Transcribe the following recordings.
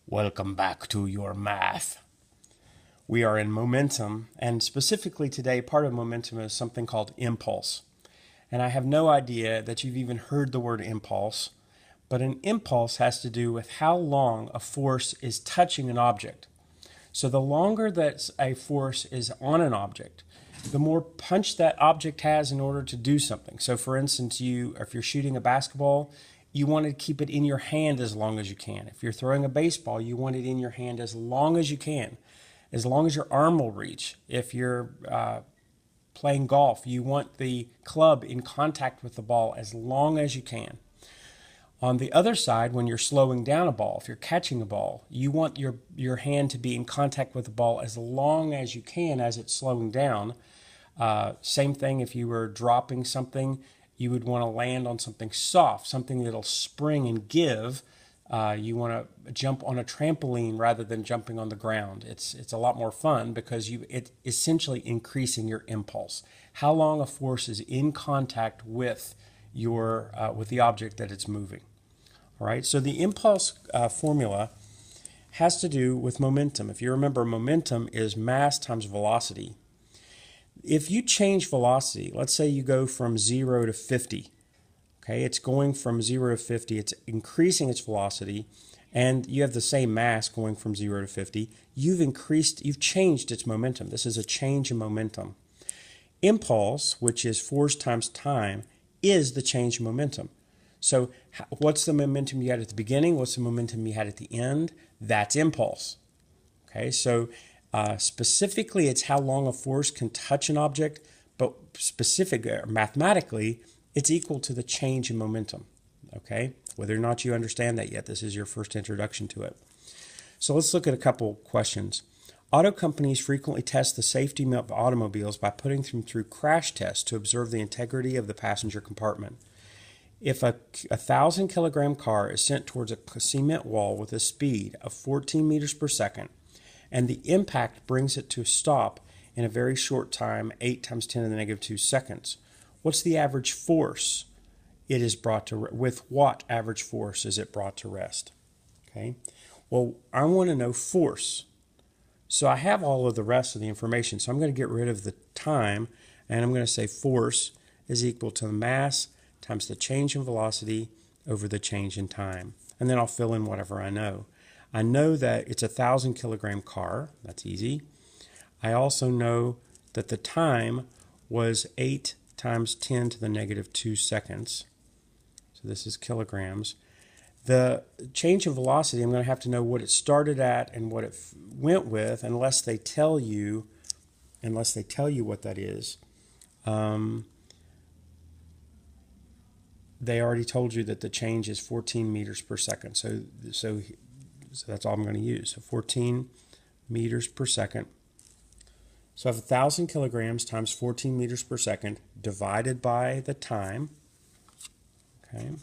Welcome back to your math. We are in momentum, and specifically today, part of momentum is something called impulse. And I have no idea that you've even heard the word impulse, but an impulse has to do with how long a force is touching an object. So the longer that a force is on an object, the more punch that object has in order to do something. So for instance, if you're shooting a basketball, you want to keep it in your hand as long as you can. If you're throwing a baseball, you want it in your hand as long as you can, as long as your arm will reach. If you're playing golf, you want the club in contact with the ball as long as you can. On the other side, when you're slowing down a ball, if you're catching a ball, you want your hand to be in contact with the ball as long as you can as it's slowing down. Same thing if you were dropping something, you would want to land on something soft, something that'll spring and give. You want to jump on a trampoline rather than jumping on the ground. It's a lot more fun because it's essentially increasing your impulse. How long a force is in contact with with the object that it's moving. All right. So the impulse formula has to do with momentum. If you remember, momentum is mass times velocity. If you change velocity, let's say you go from 0 to 50, okay, it's going from 0 to 50, it's increasing its velocity, and you have the same mass going from 0 to 50, you've changed its momentum. This is a change in momentum. Impulse, which is force times time, is the change in momentum. So what's the momentum you had at the beginning? What's the momentum you had at the end? That's impulse. Okay, so specifically, it's how long a force can touch an object, but mathematically, it's equal to the change in momentum. Okay, whether or not you understand that yet, this is your first introduction to it. So let's look at a couple questions. Auto companies frequently test the safety of automobiles by putting them through crash tests to observe the integrity of the passenger compartment. If a 1,000-kilogram car is sent towards a cement wall with a speed of 14 meters per second, and the impact brings it to a stop in a very short time, 8 times 10 to the negative 2 seconds. What's the average force it is brought to with what average force is it brought to rest? Okay. Well, I want to know force. So I have all of the rest of the information. So I'm going to get rid of the time, and I'm going to say force is equal to the mass times the change in velocity over the change in time. And then I'll fill in whatever I know. I know that it's a 1,000-kilogram car. That's easy. I also know that the time was 8 times 10 to the negative 2 seconds. So this is kilograms. The change in velocity, I'm going to have to know what it started at and what it went with, unless they tell you what that is. They already told you that the change is 14 meters per second. So that's all I'm going to use. So 14 meters per second. So I have 1,000 kilograms times 14 meters per second divided by the time. Okay.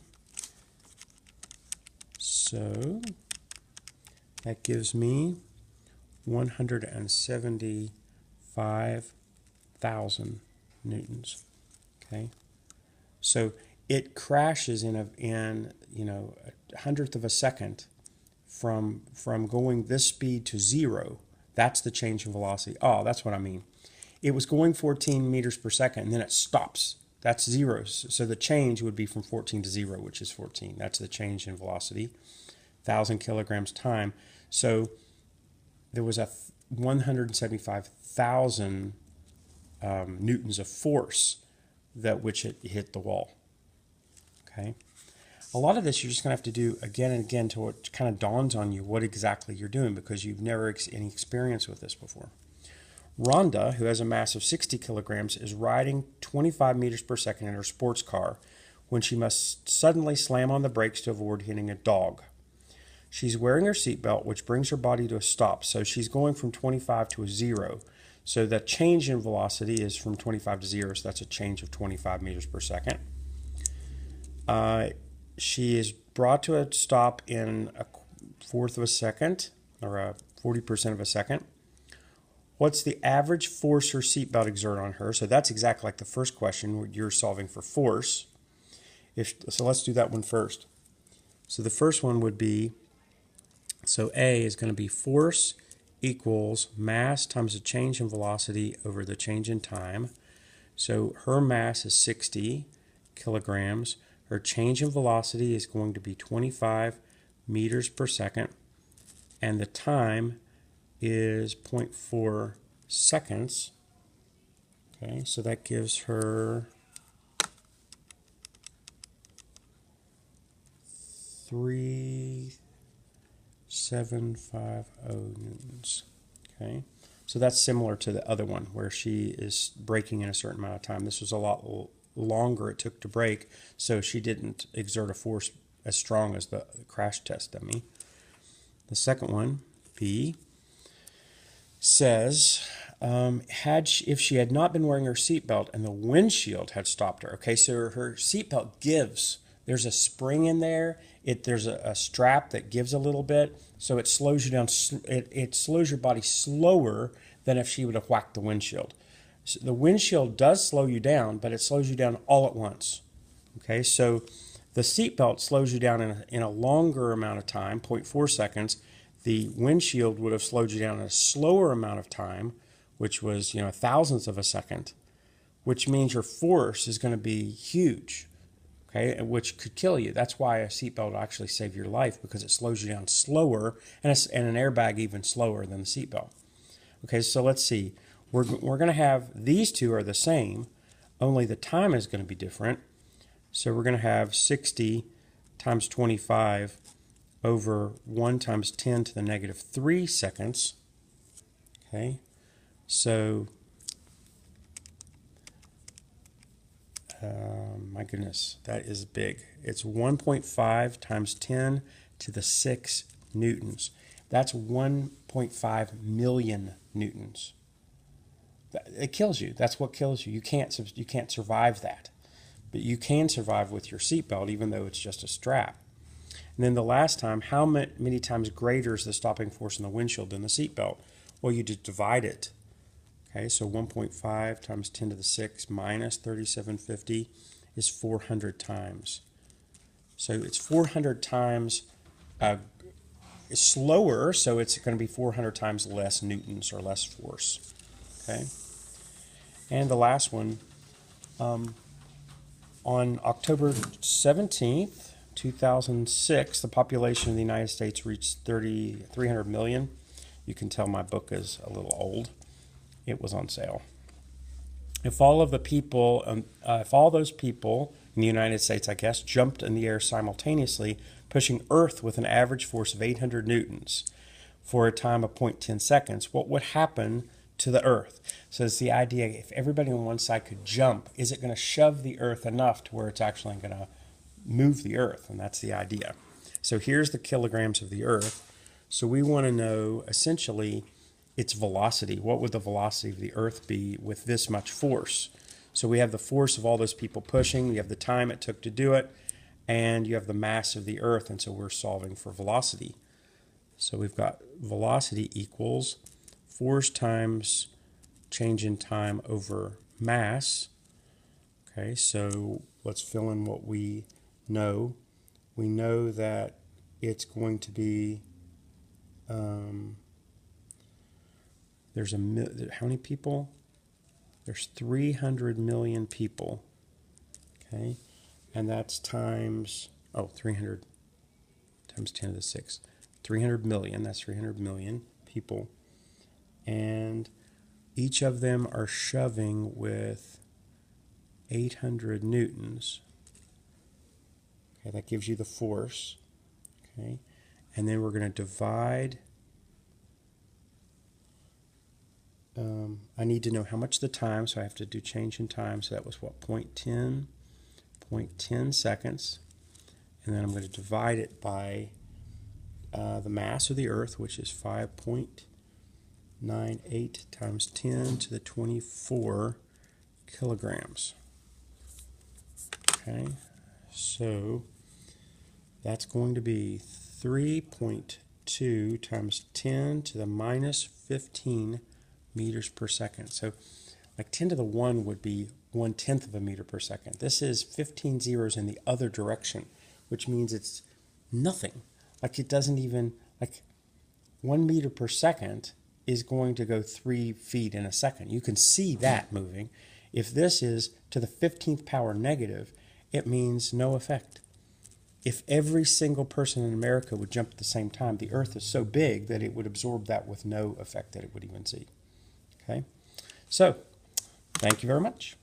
So that gives me 175,000 newtons. Okay. So it crashes in a hundredth of a second from going this speed to 0. That's the change in velocity. Oh, that's what I mean. It was going 14 meters per second, and then it stops. That's 0. So the change would be from 14 to 0, which is 14. That's the change in velocity. 1,000 kilograms time. So there was a 175,000 newtons of force which it hit the wall. Okay. A lot of this you're just going to have to do again and again till it kind of dawns on you what exactly you're doing, because you've never any experience with this before. Rhonda, who has a mass of 60 kilograms, is riding 25 meters per second in her sports car when she must suddenly slam on the brakes to avoid hitting a dog. She's wearing her seatbelt, which brings her body to a stop. So she's going from 25 to a 0. So the change in velocity is from 25 to 0. So that's a change of 25 meters per second. She is brought to a stop in a fourth of a second, or a 40% of a second. What's the average force her seatbelt exert on her? So that's exactly like the first question where you're solving for force. So let's do that one first. So the first one would be So A is going to be force equals mass times the change in velocity over the change in time. So her mass is 60 kilograms. Her change in velocity is going to be 25 meters per second. And the time is 0.4 seconds. Okay, so that gives her 3,750 newtons. Okay, so that's similar to the other one where she is braking in a certain amount of time. This was a lot longer it took to brake, so she didn't exert a force as strong as the crash test dummy. The second one, B, says if she had not been wearing her seatbelt and the windshield had stopped her. Okay, so her seatbelt gives. There's a spring in there. There's a strap that gives a little bit, so it slows you down. It slows your body slower than if she would have whacked the windshield. So the windshield does slow you down, but it slows you down all at once. Okay, so the seatbelt slows you down in a longer amount of time, 0.4 seconds. The windshield would have slowed you down in a slower amount of time, which was, thousandths of a second, which means your force is going to be huge, okay, which could kill you. That's why a seatbelt will actually save your life, because it slows you down slower, and an airbag even slower than the seatbelt. Okay, so let's see. We're going to have these two are the same, only the time is going to be different. So we're going to have 60 times 25 over 1 times 10 to the negative 3 seconds. Okay, so my goodness, that is big. It's 1.5 times 10 to the 6 newtons. That's 1.5 million newtons. It kills you. That's what kills you. You can't survive that. But you can survive with your seatbelt, even though it's just a strap. And then the last time, how many times greater is the stopping force in the windshield than the seatbelt? Well, you just divide it. Okay, so 1.5 times 10 to the 6 minus 3750 is 400 times. So it's 400 times slower, so it's going to be 400 times less newtons or less force. Okay, and the last one, on October 17th, 2006, the population of the United States reached 300 million. You can tell my book is a little old. It was on sale. If all those people in the United States, I guess, jumped in the air simultaneously, pushing Earth with an average force of 800 newtons for a time of 0.10 seconds, what would happen to the Earth? So it's the idea, if everybody on one side could jump, is it going to shove the Earth enough to where it's actually going to move the Earth? And that's the idea. So here's the kilograms of the Earth. So we want to know, essentially, its velocity. What would the velocity of the Earth be with this much force? So we have the force of all those people pushing, you have the time it took to do it, and you have the mass of the Earth, and so we're solving for velocity. So we've got velocity equals force times change in time over mass. Okay, so let's fill in what we know. We know that it's going to be, how many people? There's 300 million people. Okay, and that's times, 300 times 10 to the 6. 300 million, that's 300 million people. And each of them are shoving with 800 newtons. Okay, that gives you the force. Okay, and then we're going to divide. I need to know how much the time, so I have to do change in time. So that was what, 0.10 seconds. And then I'm going to divide it by the mass of the Earth, which is 5.98 times 10 to the 24 kilograms. Okay, so that's going to be 3.2 times 10 to the minus 15 meters per second. So like 10 to the 1 would be 1/10 of a meter per second. This is 15 zeros in the other direction, which means it's nothing. Like it doesn't even, like 1 meter per second is going to go 3 feet in a second. You can see that moving. If this is to the 15th power negative, it means no effect. If every single person in America would jump at the same time, the Earth is so big that it would absorb that with no effect that it would even see. Okay? So, thank you very much.